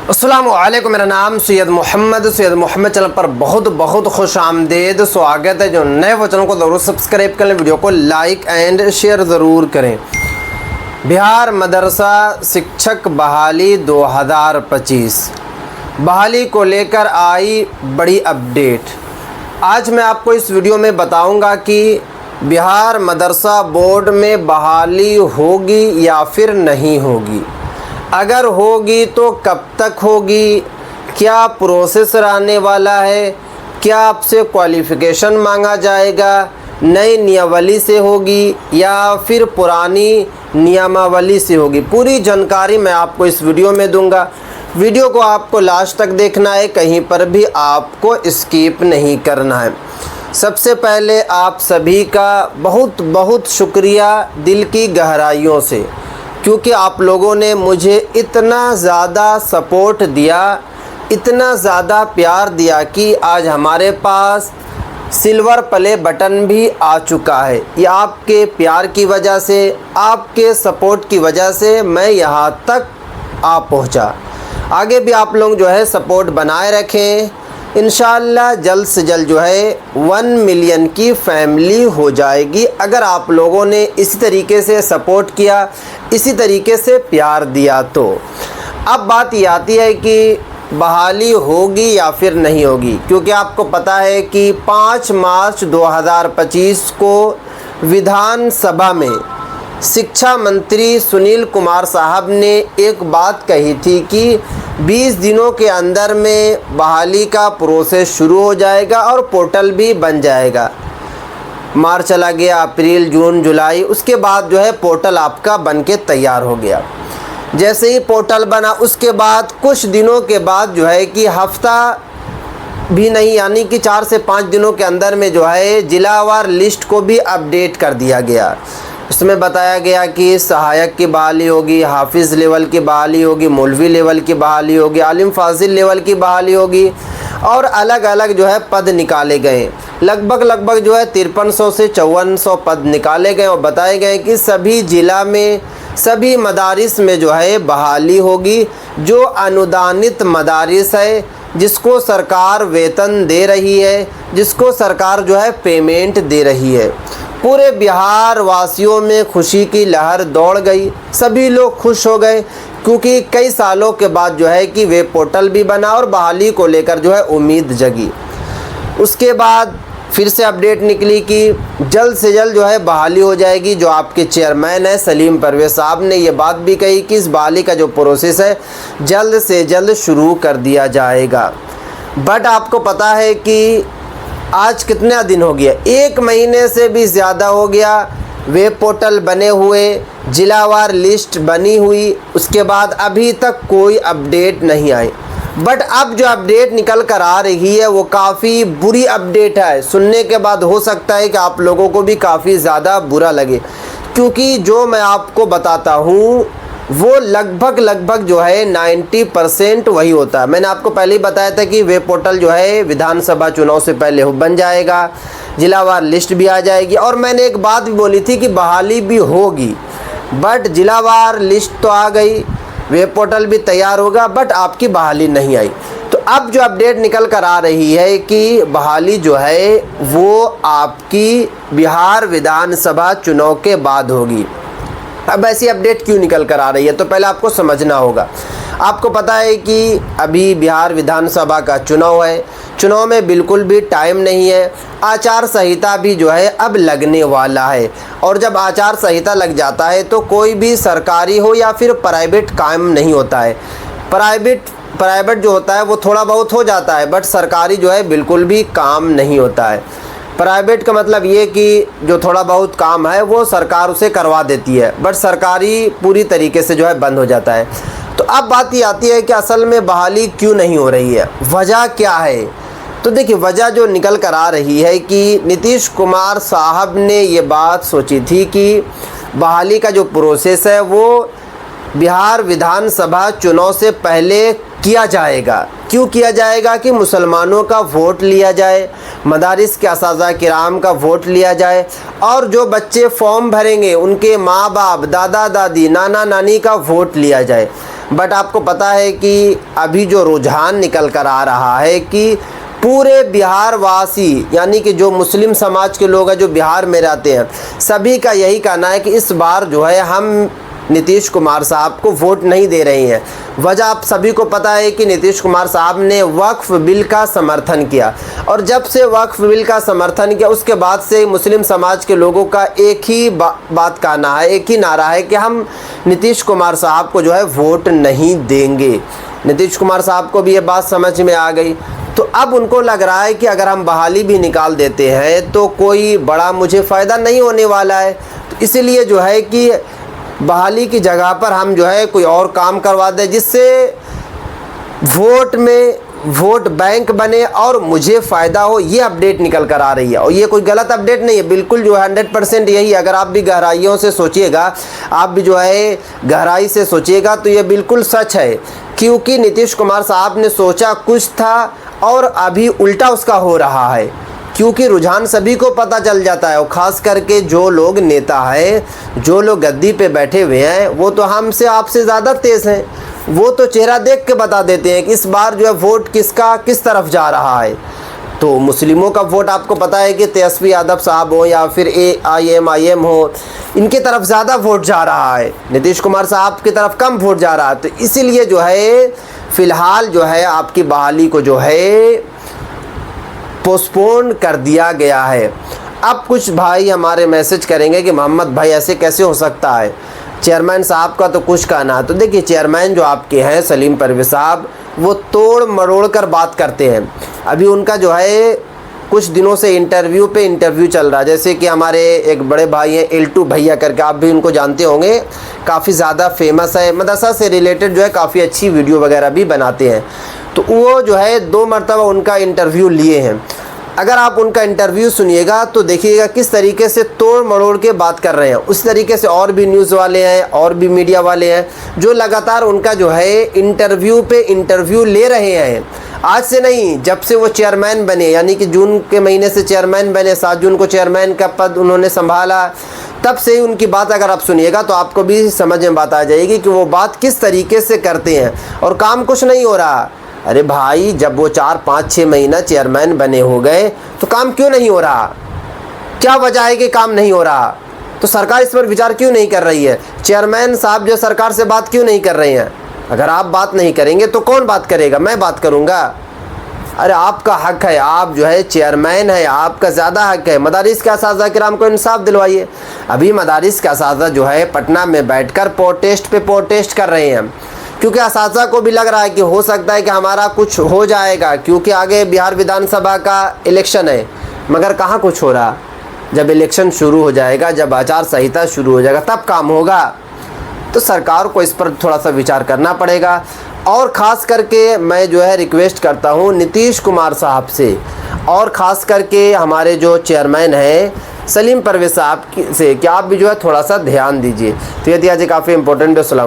अस्सलामुअलैकुम, मेरा नाम सैयद मोहम्मद चैनल पर बहुत बहुत खुश आमदेद स्वागत है। जो नए वो चैनल को ज़रूर सब्सक्राइब करें, वीडियो को लाइक एंड शेयर ज़रूर करें। बिहार मदरसा शिक्षक बहाली 2025 बहाली को लेकर आई बड़ी अपडेट। आज मैं आपको इस वीडियो में बताऊंगा कि बिहार मदरसा बोर्ड में बहाली होगी या फिर नहीं होगी। अगर होगी तो कब तक होगी, क्या प्रोसेस रहने वाला है, क्या आपसे क्वालिफ़िकेशन मांगा जाएगा, नई नियमावली से होगी या फिर पुरानी नियमावली से होगी। पूरी जानकारी मैं आपको इस वीडियो में दूंगा। वीडियो को आपको लास्ट तक देखना है, कहीं पर भी आपको स्किप नहीं करना है। सबसे पहले आप सभी का बहुत बहुत शुक्रिया दिल की गहराइयों से, क्योंकि आप लोगों ने मुझे इतना ज़्यादा सपोर्ट दिया, इतना ज़्यादा प्यार दिया कि आज हमारे पास सिल्वर प्ले बटन भी आ चुका है। ये आपके प्यार की वजह से, आपके सपोर्ट की वजह से मैं यहाँ तक आ पहुँचा। आगे भी आप लोग जो है सपोर्ट बनाए रखें। इंशाअल्लाह जल्द से जल्द जो है 1 मिलियन की फैमिली हो जाएगी, अगर आप लोगों ने इसी तरीके से सपोर्ट किया, इसी तरीके से प्यार दिया तो। अब बात ये आती है कि बहाली होगी या फिर नहीं होगी, क्योंकि आपको पता है कि 5 मार्च 2025 को विधानसभा में शिक्षा मंत्री सुनील कुमार साहब ने एक बात कही थी कि 20 दिनों के अंदर में बहाली का प्रोसेस शुरू हो जाएगा और पोर्टल भी बन जाएगा। मार्च चला गया, अप्रैल, जून, जुलाई, उसके बाद जो है पोर्टल आपका बन के तैयार हो गया। जैसे ही पोर्टल बना उसके बाद कुछ दिनों के बाद जो है कि हफ्ता भी नहीं, यानी कि 4 से 5 दिनों के अंदर में जो है जिलावार लिस्ट को भी अपडेट कर दिया गया। इसमें बताया गया कि सहायक की बहाली होगी, हाफिज़ लेवल की बहाली होगी, मौलवी लेवल की बहाली होगी, आलिम फाजिल लेवल की बहाली होगी और अलग अलग जो है पद निकाले गए। लगभग जो है 5300 से 5400 पद निकाले गए और बताए गए कि सभी ज़िला में, सभी मदारिस में जो है बहाली होगी। जो अनुदानित मदारिस है, जिसको सरकार वेतन दे रही है, जिसको सरकार जो है पेमेंट दे रही है, पूरे बिहार वासियों में खुशी की लहर दौड़ गई। सभी लोग खुश हो गए, क्योंकि कई सालों के बाद जो है कि वे पोर्टल भी बना और बहाली को लेकर जो है उम्मीद जगी। उसके बाद फिर से अपडेट निकली कि जल्द से जल्द जो है बहाली हो जाएगी। जो आपके चेयरमैन है सलीम परवेज़ साहब ने ये बात भी कही कि इस बहाली का जो प्रोसेस है जल्द से जल्द शुरू कर दिया जाएगा। बट आपको पता है कि आज कितना दिन हो गया, 1 महीने से भी ज़्यादा हो गया वेब पोर्टल बने हुए, जिलावार लिस्ट बनी हुई, उसके बाद अभी तक कोई अपडेट नहीं आई। बट अब जो अपडेट निकल कर आ रही है वो काफ़ी बुरी अपडेट है। सुनने के बाद हो सकता है कि आप लोगों को भी काफ़ी ज़्यादा बुरा लगे, क्योंकि जो मैं आपको बताता हूँ वो लगभग जो है 90% वही होता है। मैंने आपको पहले ही बताया था कि वेब पोर्टल जो है विधानसभा चुनाव से पहले बन जाएगा, जिलावार लिस्ट भी आ जाएगी और मैंने एक बात भी बोली थी कि बहाली भी होगी। बट जिलावार लिस्ट तो आ गई, वेब पोर्टल भी तैयार होगा, बट आपकी बहाली नहीं आई। तो अब जो अपडेट निकल कर आ रही है कि बहाली जो है वो आपकी बिहार विधानसभा चुनाव के बाद होगी। अब ऐसी अपडेट क्यों निकल कर आ रही है, तो पहले आपको समझना होगा। आपको पता है कि अभी बिहार विधानसभा का चुनाव है, चुनाव में बिल्कुल भी टाइम नहीं है। आचार संहिता भी जो है अब लगने वाला है, और जब आचार संहिता लग जाता है तो कोई भी सरकारी हो या फिर प्राइवेट काम नहीं होता है। प्राइवेट जो होता है वो थोड़ा बहुत हो जाता है, बट सरकारी जो है बिल्कुल भी काम नहीं होता है। प्राइवेट का मतलब ये कि जो थोड़ा बहुत काम है वो सरकार उसे करवा देती है, बट सरकारी पूरी तरीके से जो है बंद हो जाता है। तो अब बात ये आती है कि असल में बहाली क्यों नहीं हो रही है, वजह क्या है। तो देखिए, वजह जो निकल कर आ रही है कि नीतीश कुमार साहब ने ये बात सोची थी कि बहाली का जो प्रोसेस है वो बिहार विधानसभा चुनाव से पहले किया जाएगा। क्यों किया जाएगा कि मुसलमानों का वोट लिया जाए, मदारिस के असातिज़ा किराम का वोट लिया जाए और जो बच्चे फॉर्म भरेंगे उनके माँ बाप, दादा दादी, नाना नानी का वोट लिया जाए। बट आपको पता है कि अभी जो रुझान निकल कर आ रहा है कि पूरे बिहार वासी यानी कि जो मुस्लिम समाज के लोग हैं जो बिहार में रहते हैं, सभी का यही कहना है कि इस बार जो है हम नीतीश कुमार साहब को वोट नहीं दे रहे हैं। वजह आप सभी को पता है कि नीतीश कुमार साहब ने वक्फ बिल का समर्थन किया, और जब से वक्फ बिल का समर्थन किया उसके बाद से मुस्लिम समाज के लोगों का एक ही बात कहना है, एक ही नारा है कि हम नीतीश कुमार साहब को जो है वोट नहीं देंगे। नीतीश कुमार साहब को भी ये बात समझ में आ गई, तो अब उनको लग रहा है कि अगर हम बहाली भी निकाल देते हैं तो कोई बड़ा मुझे फ़ायदा नहीं होने वाला है, तो इसीलिए जो है कि बहाली की जगह पर हम जो है कोई और काम करवा दें जिससे वोट बैंक बने और मुझे फ़ायदा हो। ये अपडेट निकल कर आ रही है, और ये कोई गलत अपडेट नहीं है, बिल्कुल जो 100% यही। अगर आप भी गहराइयों से सोचिएगा, आप भी जो है गहराई से सोचिएगा तो ये बिल्कुल सच है, क्योंकि नीतीश कुमार साहब ने सोचा कुछ था और अभी उल्टा उसका हो रहा है। क्योंकि रुझान सभी को पता चल जाता है, और ख़ास करके जो लोग नेता हैं, जो लोग गद्दी पे बैठे हुए हैं, वो तो हमसे आपसे ज़्यादा तेज़ हैं। वो तो चेहरा देख के बता देते हैं कि इस बार जो है वोट किसका किस तरफ जा रहा है। तो मुस्लिमों का वोट आपको पता है कि तेजस्वी यादव साहब हो या फिर AIM हो, इनकी तरफ ज़्यादा वोट जा रहा है, नीतीश कुमार साहब की तरफ कम वोट जा रहा है। तो इसीलिए जो है फ़िलहाल जो है आपकी बहाली को जो है पोस्टपोन कर दिया गया है। अब कुछ भाई हमारे मैसेज करेंगे कि मोहम्मद भाई ऐसे कैसे हो सकता है, चेयरमैन साहब का तो कुछ कहना है। तो देखिए, चेयरमैन जो आपके हैं सलीम परवेज़ साहब, वो तोड़ मरोड़ कर बात करते हैं। अभी उनका जो है कुछ दिनों से इंटरव्यू पे इंटरव्यू चल रहा है। जैसे कि हमारे एक बड़े भाई हैं L2 भैया करके, आप भी उनको जानते होंगे, काफ़ी ज़्यादा फेमस है, मदरसा से रिलेटेड जो है काफ़ी अच्छी वीडियो वगैरह भी बनाते हैं। तो वो जो है 2 मरतबा उनका इंटरव्यू लिए हैं। अगर आप उनका इंटरव्यू सुनिएगा तो देखिएगा किस तरीके से तोड़ मरोड़ के बात कर रहे हैं। उस तरीके से और भी न्यूज़ वाले हैं और भी मीडिया वाले हैं जो लगातार उनका जो है इंटरव्यू पे इंटरव्यू ले रहे हैं। आज से नहीं, जब से वो चेयरमैन बने, यानी कि जून के महीने से चेयरमैन बने, 7 जून को चेयरमैन का पद उन्होंने संभाला, तब से ही उनकी बात अगर आप सुनिएगा तो आपको भी समझ में बात आ जाएगी कि वो बात किस तरीके से करते हैं। और काम कुछ नहीं हो रहा। अरे भाई, जब वो 4, 5, 6 महीना चेयरमैन बने हो गए तो काम क्यों नहीं हो रहा? क्या वजह है कि काम नहीं हो रहा? तो सरकार इस पर विचार क्यों नहीं कर रही है? चेयरमैन साहब जो सरकार से बात क्यों नहीं कर रहे हैं? अगर आप बात नहीं करेंगे तो कौन बात करेगा? मैं बात करूंगा। अरे आपका हक है, आप जो है चेयरमैन है, आपका ज़्यादा हक है। मदारिस के असातिज़ा किराम को इंसाफ दिलवाइए। अभी मदारिस के असातिज़ा जो है पटना में बैठकर प्रोटेस्ट कर रहे हैं, क्योंकि असातिज़ा को भी लग रहा है कि हो सकता है कि हमारा कुछ हो जाएगा, क्योंकि आगे बिहार विधानसभा का इलेक्शन है। मगर कहाँ कुछ हो रहा? जब इलेक्शन शुरू हो जाएगा, जब आचार संहिता शुरू हो जाएगा, तब काम होगा। तो सरकार को इस पर थोड़ा सा विचार करना पड़ेगा। और ख़ास करके मैं जो है रिक्वेस्ट करता हूँ नीतीश कुमार साहब से, और ख़ास करके हमारे जो चेयरमैन हैं सलीम परवेज़ साहब से, कि आप भी जो है थोड़ा सा ध्यान दीजिए। तो ये थी आज काफ़ी इंपॉर्टेंट।